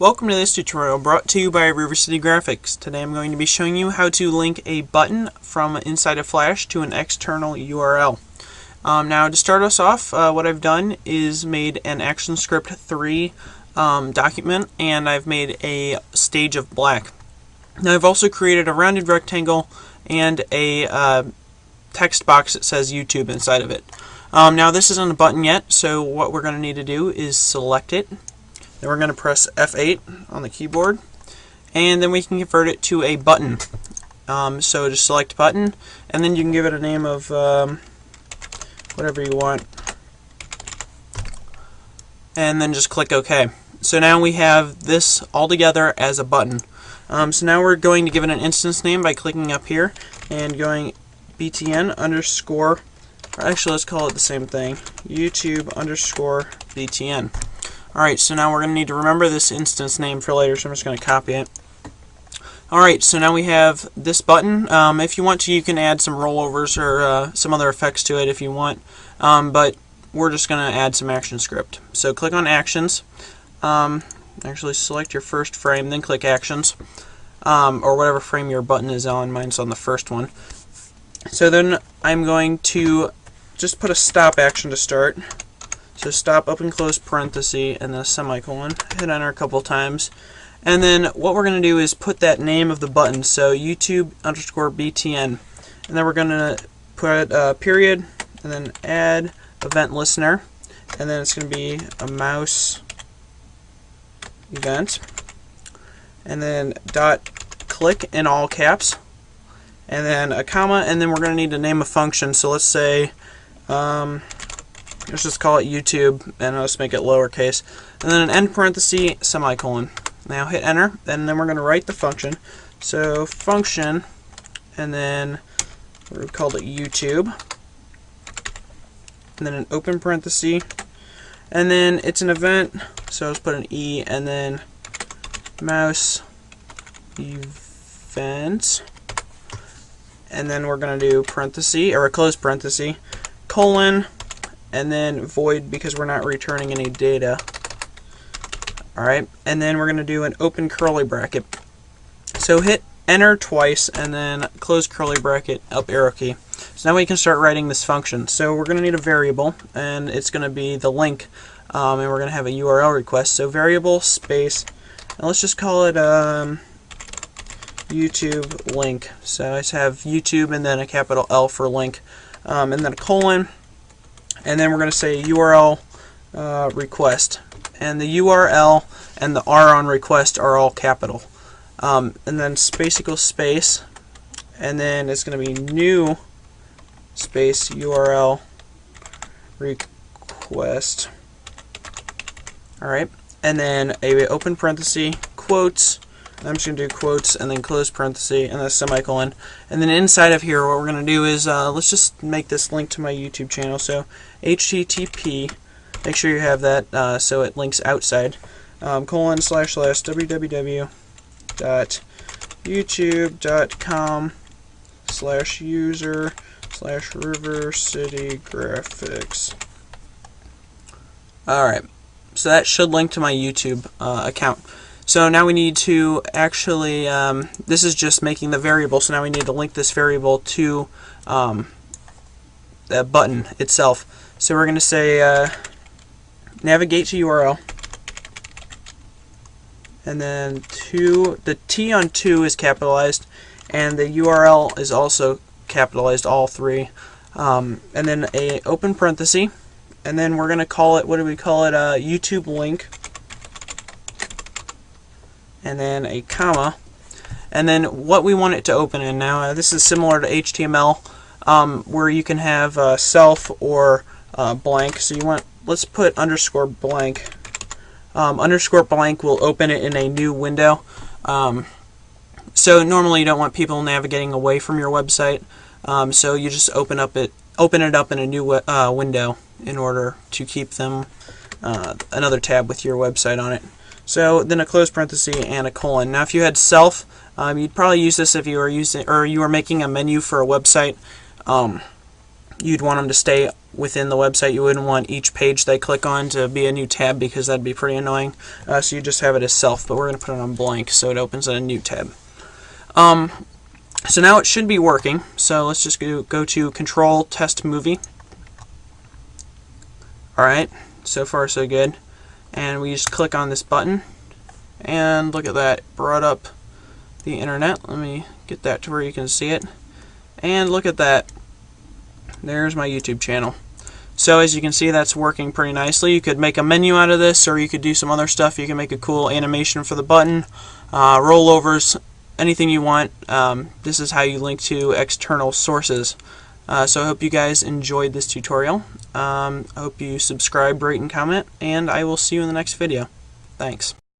Welcome to this tutorial brought to you by River City Graphics. Today I'm going to be showing you how to link a button from inside of Flash to an external URL. Now to start us off, what I've done is made an ActionScript 3 document, and I've made a stage of black. Now I've also created a rounded rectangle and a text box that says YouTube inside of it. Now this isn't a button yet, so what we're going to need to do is select it. Then we're going to press F8 on the keyboard, and then we can convert it to a button. So just select button, and then you can give it a name of whatever you want, and then just click OK. So now we have this all together as a button. So now we're going to give it an instance name by clicking up here and going btn underscore, or actually let's call it the same thing, YouTube underscore btn. Alright, so now we're going to need to remember this instance name for later, so I'm just going to copy it. Alright, so now we have this button. If you want to, you can add some rollovers or some other effects to it if you want, but we're just going to add some ActionScript. So click on Actions, actually select your first frame, then click Actions, or whatever frame your button is on. Mine's on the first one. So then I'm going to just put a stop action to start. So stop, open, close, parenthesis, and then a semicolon. Hit enter a couple times. And then what we're going to do is put that name of the button, so YouTube underscore btn. And then we're going to put a period, and then add event listener. And then it's going to be a mouse event. And then dot click in all caps. And then a comma, and then we're going to need to name a function. So let's say, let's just call it YouTube, and let's make it lowercase. And then an end parenthesis, semicolon. Now hit enter, and then we're going to write the function. So function, and then we called it YouTube. And then an open parenthesis. And then it's an event, so let's put an E, and then mouse event. And then we're going to do parenthesis, or a close parenthesis, colon, and then void because we're not returning any data. Alright, and then we're going to do an open curly bracket. So hit enter twice and then close curly bracket, up arrow key. So now we can start writing this function. So we're going to need a variable, and it's going to be the link, and we're going to have a URL request. So variable space, and let's just call it YouTube link. So I just have YouTube and then a capital L for link, and then a colon. And then we're going to say URL request, and the URL and the R on request are all capital, and then space equals space, and then it's going to be new space URL request. Alright, and then a open parenthesis, quotes. I'm just going to do quotes and then close parenthesis and then a semicolon. And then inside of here, what we're going to do is, let's just make this link to my YouTube channel. So HTTP, make sure you have that so it links outside, colon / www.youtube.com/user/River City Graphics. Alright, so that should link to my YouTube account. So now we need to actually, this is just making the variable, so now we need to link this variable to that button itself. So we're going to say navigate to URL, and then the T on 2 is capitalized, and the URL is also capitalized, all three, and then a open parenthesis, and then we're going to call it, what do we call it, YouTube link, and then a comma, and then what we want it to open in. Now this is similar to HTML, where you can have self or blank. So you want, let's put underscore blank. Underscore blank will open it in a new window. So normally you don't want people navigating away from your website, so you just open it up in a new window in order to keep them another tab with your website on it. So then a close parenthesis and a colon. Now if you had self, you'd probably use this if you were using, or you were making a menu for a website. You'd want them to stay within the website. You wouldn't want each page they click on to be a new tab because that'd be pretty annoying. So you just have it as self, but we're going to put it on blank so it opens in a new tab. So now it should be working. So let's just go to Control Test Movie. Alright, so far so good. And we just click on this button, and look at that, brought up the internet. Let me get that to where you can see it. And look at that, there's my YouTube channel. So as you can see, that's working pretty nicely. You could make a menu out of this, or you could do some other stuff. You can make a cool animation for the button, rollovers, anything you want. This is how you link to external sources. So I hope you guys enjoyed this tutorial. I hope you subscribe, rate, and comment, and I will see you in the next video. Thanks.